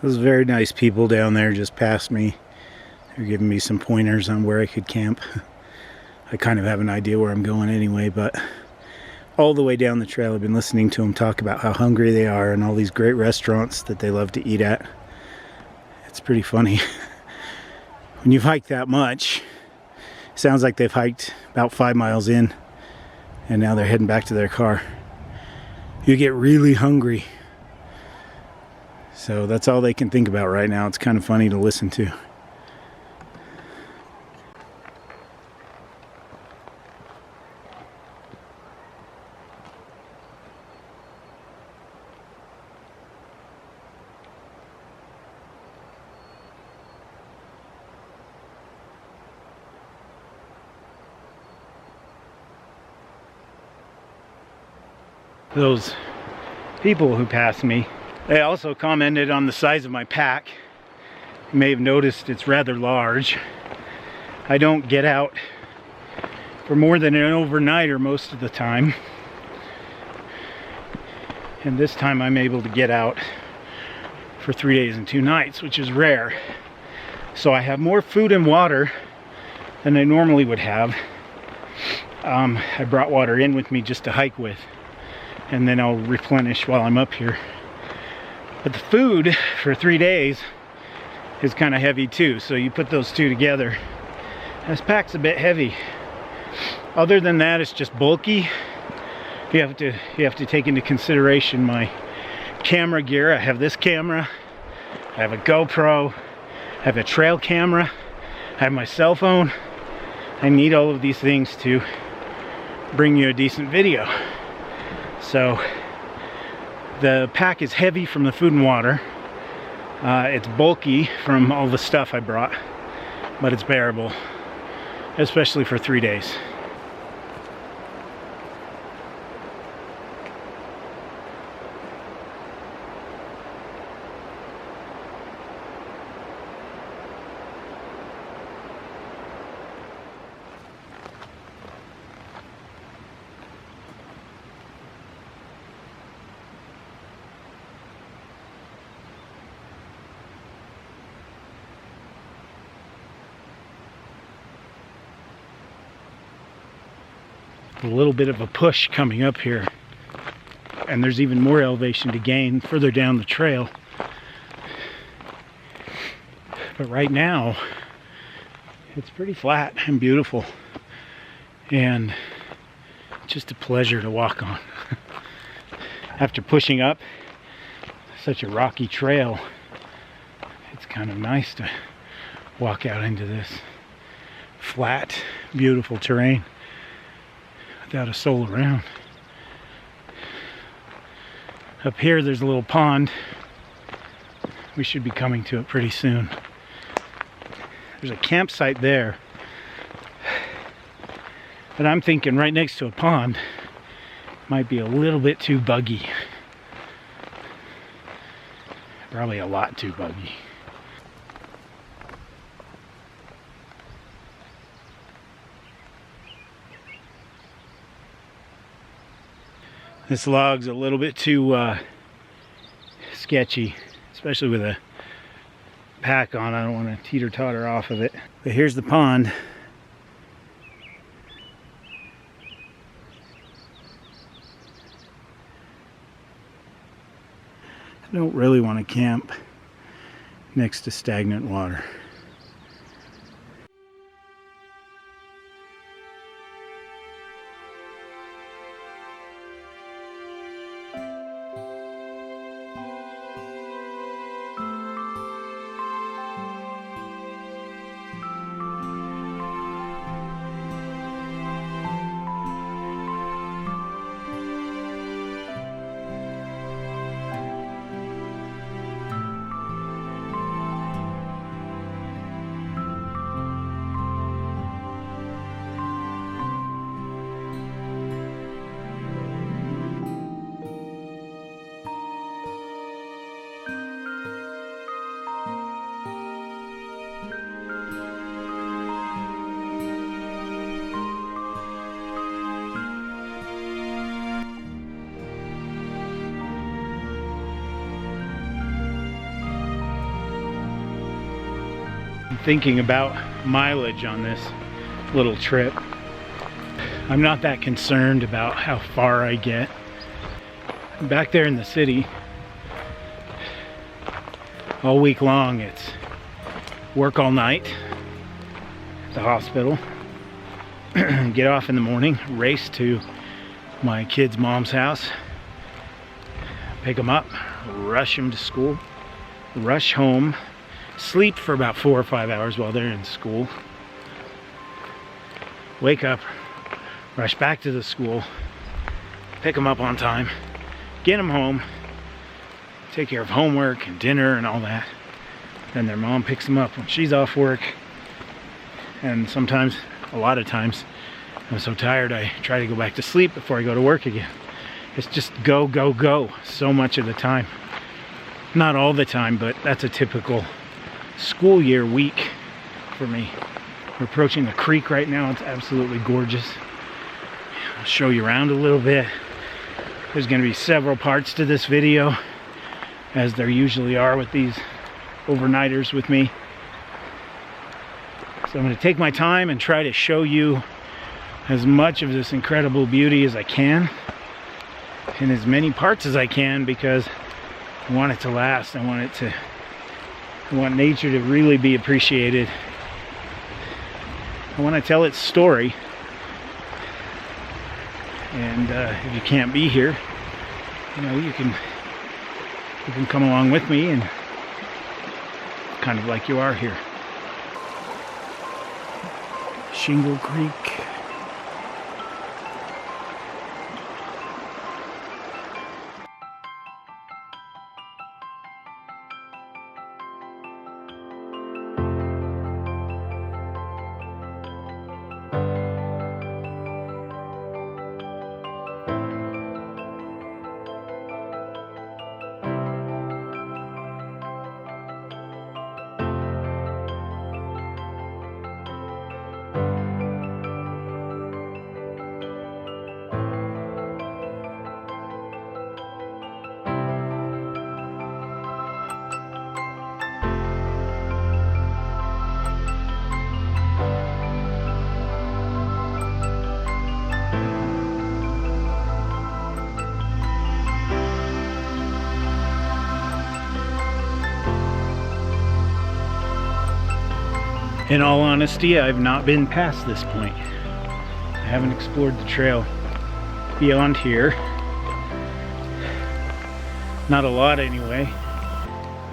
Those very nice people down there just passed me. They're giving me some pointers on where I could camp. I kind of have an idea where I'm going anyway, but all the way down the trail I've been listening to them talk about how hungry they are and all these great restaurants that they love to eat at. It's pretty funny. When you've hiked that much, it sounds like they've hiked about 5 miles in and now they're heading back to their car. You get really hungry. So that's all they can think about right now. It's kind of funny to listen to. Those people who passed me, they also commented on the size of my pack. You may have noticed it's rather large. I don't get out for more than an overnighter most of the time. And this time I'm able to get out for 3 days and 2 nights, which is rare. So I have more food and water than I normally would have. I brought water in with me just to hike with, and then I'll replenish while I'm up here. But the food for 3 days is kind of heavy too, so you put those two together. This pack's a bit heavy. Other than that, it's just bulky. You have to take into consideration my camera gear. I have this camera, I have a GoPro, I have a trail camera, I have my cell phone. I need all of these things to bring you a decent video. So the pack is heavy from the food and water. It's bulky from all the stuff I brought, but it's bearable, especially for 3 days. A little bit of a push coming up here, and there's even more elevation to gain further down the trail. But right now it's pretty flat and beautiful, and just a pleasure to walk on. After pushing up such a rocky trail, it's kind of nice to walk out into this flat, beautiful terrain without a soul around. Up here there's a little pond. We should be coming to it pretty soon. There's a campsite there, but I'm thinking right next to a pond might be a little bit too buggy. Probably a lot too buggy. This log's a little bit too sketchy, especially with a pack on. I don't want to teeter-totter off of it. But here's the pond. I don't really want to camp next to stagnant water. thinking about mileage on this little trip. I'm not that concerned about how far I get. Back there in the city, all week long, it's work all night at the hospital, get off in the morning, race to my kids' mom's house, pick them up, rush them to school, rush home, sleep for about 4 or 5 hours while they're in school, wake up, rush back to the school, pick them up on time, get them home, take care of homework and dinner and all that. Then their mom picks them up when she's off work. And sometimes, a lot of times, I'm so tired I try to go back to sleep before I go to work again. It's just go, go, go so much of the time. Not all the time, but that's a typical school year week for me. We're approaching a creek right now. It's absolutely gorgeous. I'll show you around a little bit. There's going to be several parts to this video, as there usually are with these overnighters with me. So I'm going to take my time and try to show you as much of this incredible beauty as I can, in as many parts as I can, because I want it to last. I want nature to really be appreciated. I want to tell its story. And if you can't be here, you know, you can come along with me, and kind of like you are here. Shingle Creek. In all honesty, I've not been past this point. I haven't explored the trail beyond here. Not a lot anyway.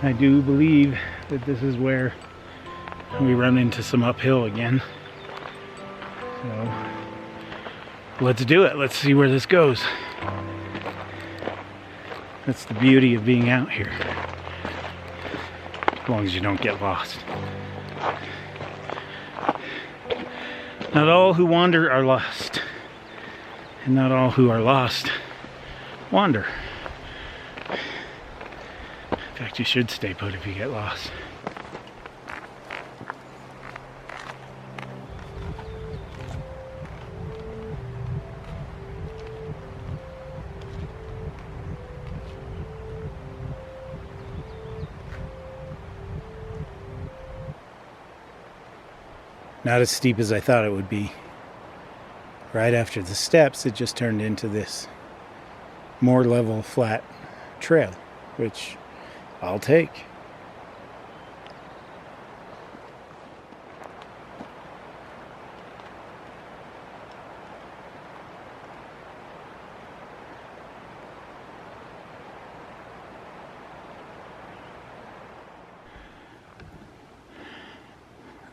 I do believe that this is where we run into some uphill again. So let's do it. Let's see where this goes. That's the beauty of being out here. As long as you don't get lost. Not all who wander are lost, and not all who are lost wander. In fact, you should stay put if you get lost. Not as steep as I thought it would be. Right after the steps, it just turned into this more level, flat trail, which I'll take.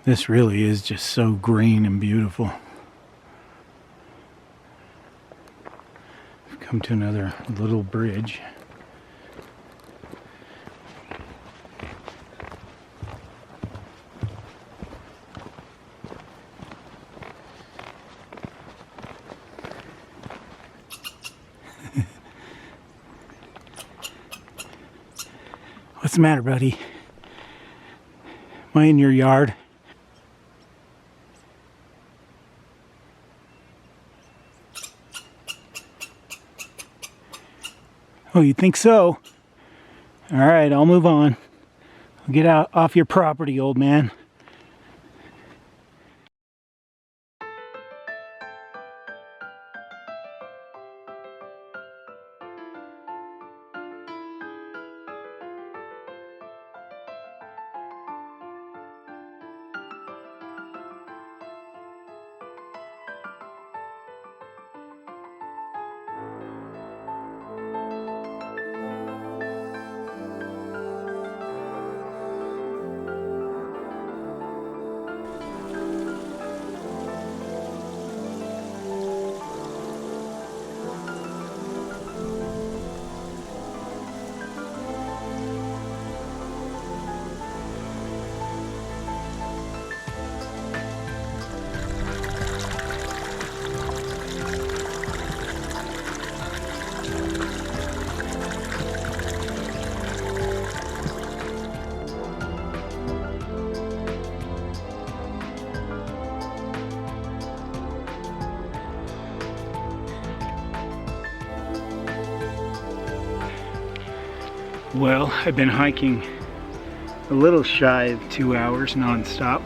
This really is just so green and beautiful. We've come to another little bridge. What's the matter, buddy? Am I in your yard? Oh, you think so? All right, I'll move on. I'll get out off your property, old man. Well, I've been hiking a little shy of 2 hours non-stop,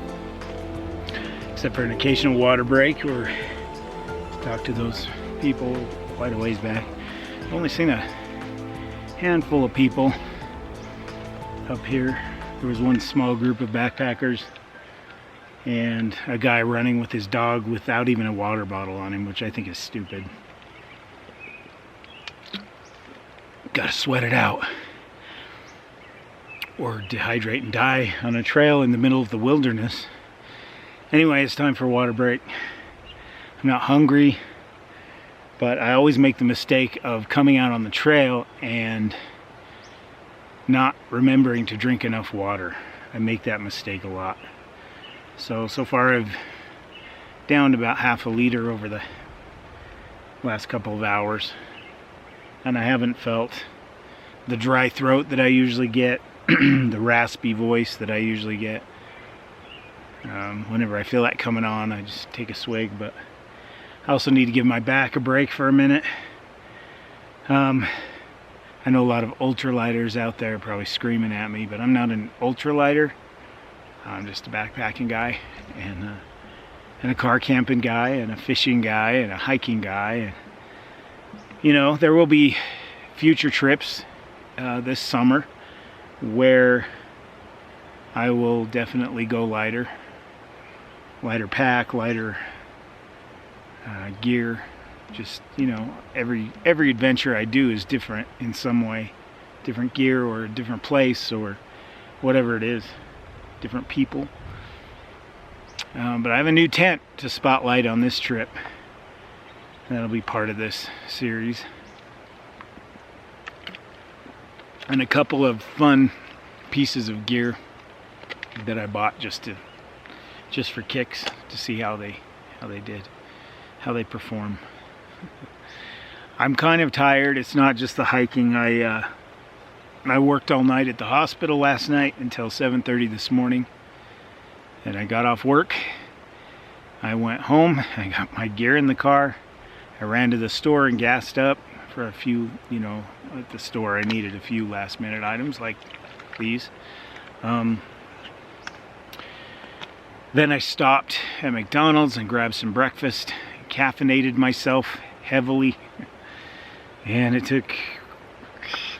except for an occasional water break or talk to those people quite a ways back. I've only seen a handful of people up here. There was one small group of backpackers and a guy running with his dog without even a water bottle on him, which I think is stupid. Gotta sweat it out or dehydrate and die on a trail in the middle of the wilderness. Anyway, it's time for a water break. I'm not hungry, but I always make the mistake of coming out on the trail and not remembering to drink enough water. I make that mistake a lot. So far I've downed about half a liter over the last couple of hours, and I haven't felt the dry throat that I usually get, the raspy voice that I usually get. Whenever I feel that coming on, I just take a swig, but I also need to give my back a break for a minute. I know a lot of ultralighters out there probably screaming at me, but I'm not an ultralighter. I'm just a backpacking guy and a car camping guy and a fishing guy and a hiking guy. And, you know, there will be future trips this summer where I will definitely go lighter pack, lighter gear. Just, you know, every adventure I do is different in some way, different gear or a different place or whatever it is, different people. But I have a new tent to spotlight on this trip. That'll be part of this series. And a couple of fun pieces of gear that I bought just for kicks, to see how they perform. I'm kind of tired. It's not just the hiking. I worked all night at the hospital last night until 7:30 this morning. And I got off work. I went home. I got my gear in the car. I ran to the store and gassed up for a few, you know, at the store I needed a few last minute items like these. Then I stopped at McDonald's and grabbed some breakfast, caffeinated myself heavily, and it took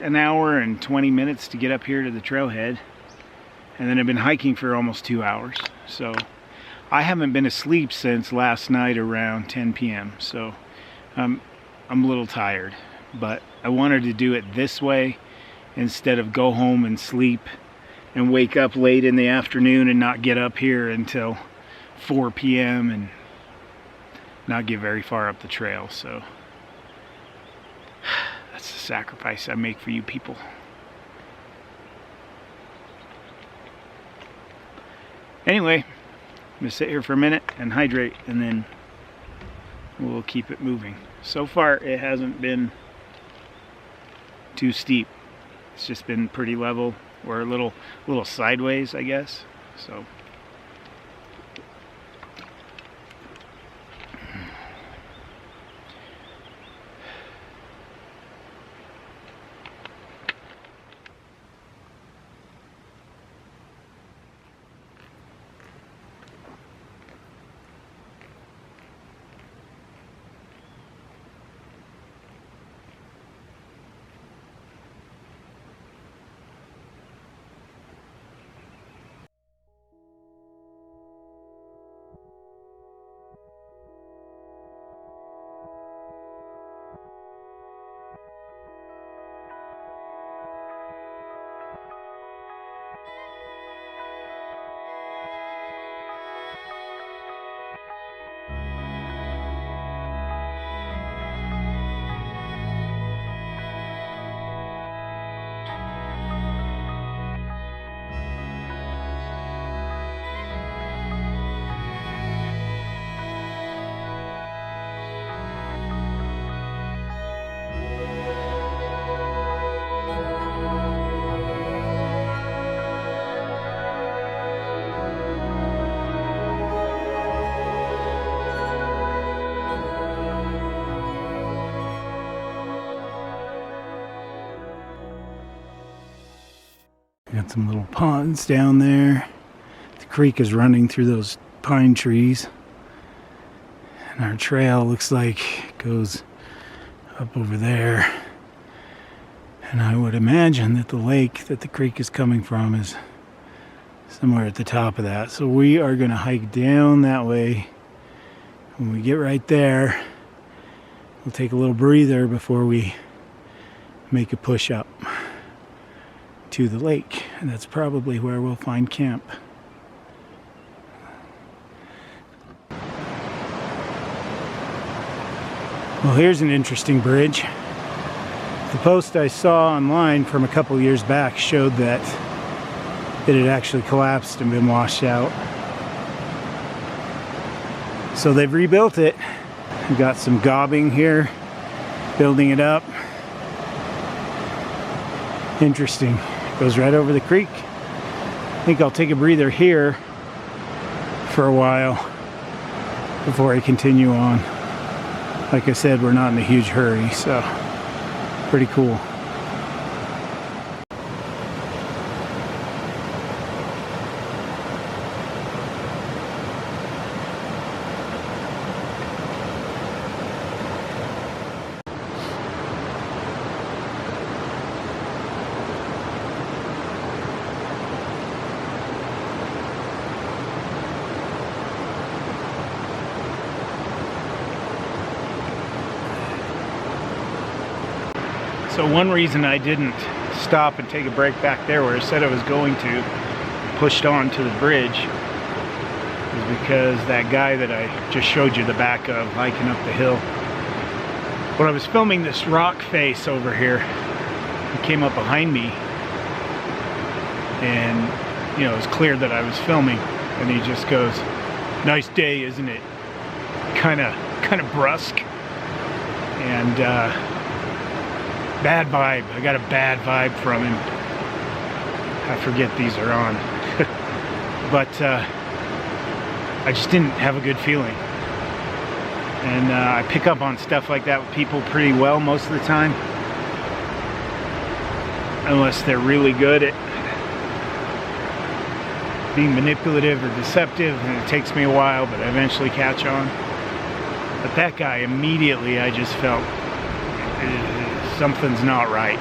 an hour and 20 minutes to get up here to the trailhead. And then I've been hiking for almost 2 hours. So I haven't been asleep since last night around 10 p.m. So I'm a little tired, but I wanted to do it this way instead of go home and sleep and wake up late in the afternoon and not get up here until 4 p.m. and not get very far up the trail. So that's the sacrifice I make for you people. Anyway, I'm gonna sit here for a minute and hydrate, and then we'll keep it moving. So far it hasn't been too steep. It's just been pretty level, or a little sideways, I guess. So Got some little ponds down there. The creek is running through those pine trees. And our trail looks like it goes up over there. And I would imagine that the lake that the creek is coming from is somewhere at the top of that. So we are going to hike down that way. When we get right there, we'll take a little breather before we make a push up to the lake. And that's probably where we'll find camp. Well, here's an interesting bridge. The post I saw online from a couple years back showed that it had actually collapsed and been washed out. So they've rebuilt it. We've got some gobbing here, building it up. Interesting. Goes right over the creek. I think I'll take a breather here for a while before I continue on. Like I said, we're not in a huge hurry, so pretty cool. So one reason I didn't stop and take a break back there where I said I was going to, pushed on to the bridge, is because that guy that I just showed you the back of hiking up the hill, when I was filming this rock face over here, he came up behind me and, you know, it was clear that I was filming, and he just goes, "Nice day, isn't it?" Kind of brusque, and bad vibe. I got a bad vibe from him. I forget these are on. But I just didn't have a good feeling. And I pick up on stuff like that with people pretty well most of the time. Unless they're really good at being manipulative or deceptive, and it takes me a while, but I eventually catch on. But that guy, immediately I just felt something's not right.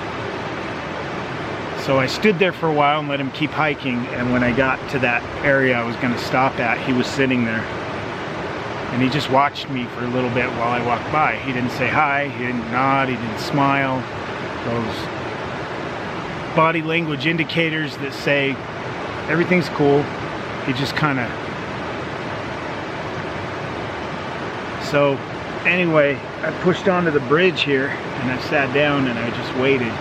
So I stood there for a while and let him keep hiking, and when I got to that area I was going to stop at, he was sitting there. And he just watched me for a little bit while I walked by. He didn't say hi, he didn't nod, he didn't smile. Those body language indicators that say everything's cool. He just kind of... So anyway, I pushed onto the bridge here and I sat down and I just waited.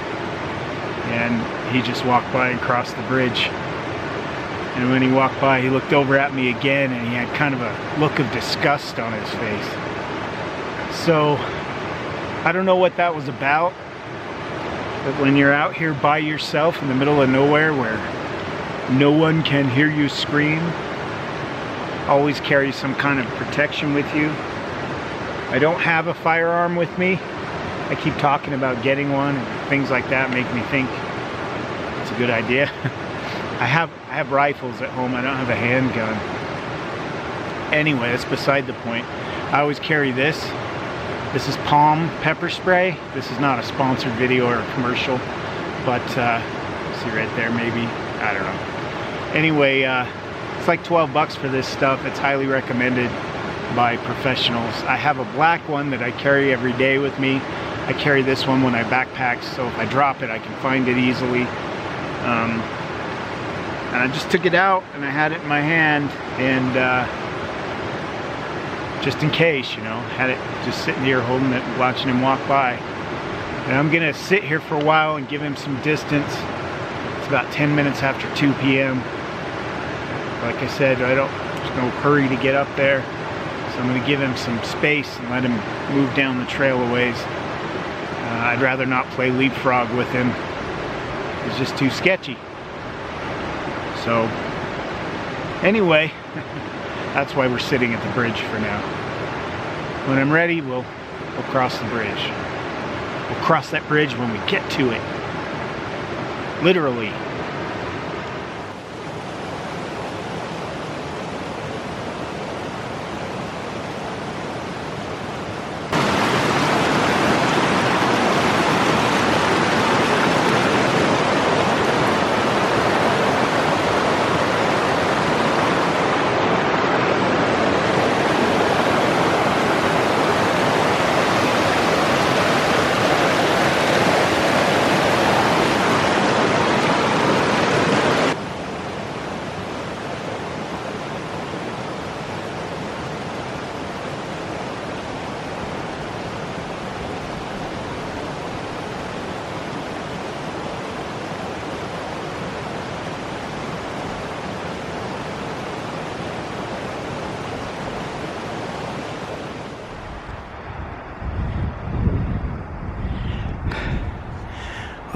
And he just walked by and crossed the bridge. And when he walked by, he looked over at me again and he had kind of a look of disgust on his face. So I don't know what that was about, but when you're out here by yourself in the middle of nowhere where no one can hear you scream, always carry some kind of protection with you. I don't have a firearm with me. I keep talking about getting one, and things like that make me think it's a good idea. I have rifles at home. I don't have a handgun. Anyway, that's beside the point. I always carry this. This is palm pepper spray. This is not a sponsored video or a commercial, but see right there, maybe, I don't know. Anyway, it's like 12 bucks for this stuff. It's highly recommended by professionals. I have a black one that I carry every day with me. I carry this one when I backpack, so if I drop it I can find it easily. And I just took it out and I had it in my hand, and just in case, you know, had it just sitting here holding it, watching him walk by. And I'm gonna sit here for a while and give him some distance. It's about 10 minutes after 2 p.m. Like I said, there's no hurry to get up there. So I'm going to give him some space and let him move down the trail a ways. I'd rather not play leapfrog with him. It's just too sketchy. So anyway, that's why we're sitting at the bridge for now. When I'm ready, we'll cross the bridge. We'll cross that bridge when we get to it. Literally.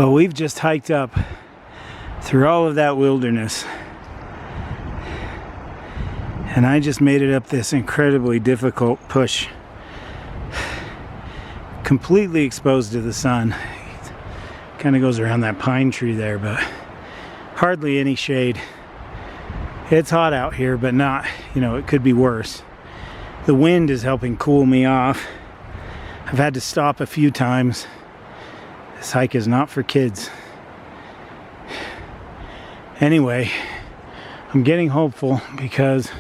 Well, we've just hiked up through all of that wilderness, and I just made it up this incredibly difficult push, completely exposed to the sun. Kind of goes around that pine tree there, but hardly any shade. It's hot out here, but not, you know, it could be worse. The wind is helping cool me off. I've had to stop a few times. This hike is not for kids. Anyway, I'm getting hopeful because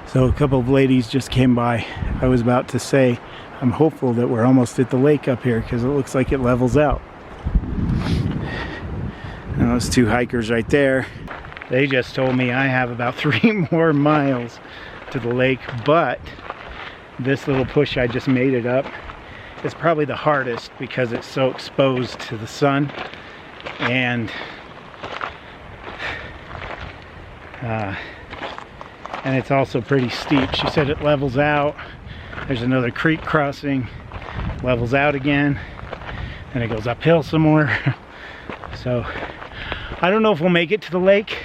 so a couple of ladies just came by. I was about to say I'm hopeful that we're almost at the lake up here because it looks like it levels out. And those two hikers right there, they just told me I have about 3 more miles to the lake, but this little push I just made it up is probably the hardest because it's so exposed to the sun, and it's also pretty steep. She said it levels out, there's another creek crossing, levels out again, and it goes uphill some more. So I don't know if we'll make it to the lake.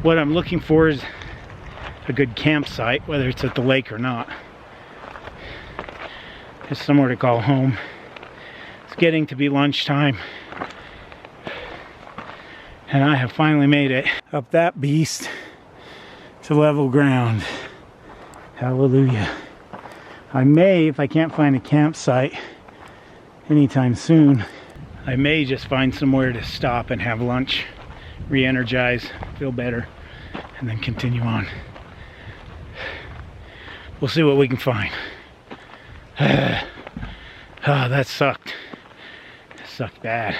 What I'm looking for is a good campsite, whether it's at the lake or not. Just somewhere to call home. It's getting to be lunchtime, and I have finally made it up that beast to level ground. Hallelujah. I may, if I can't find a campsite anytime soon, I may just find somewhere to stop and have lunch, re-energize, feel better, and then continue on. We'll see what we can find. Oh, that sucked. That sucked bad.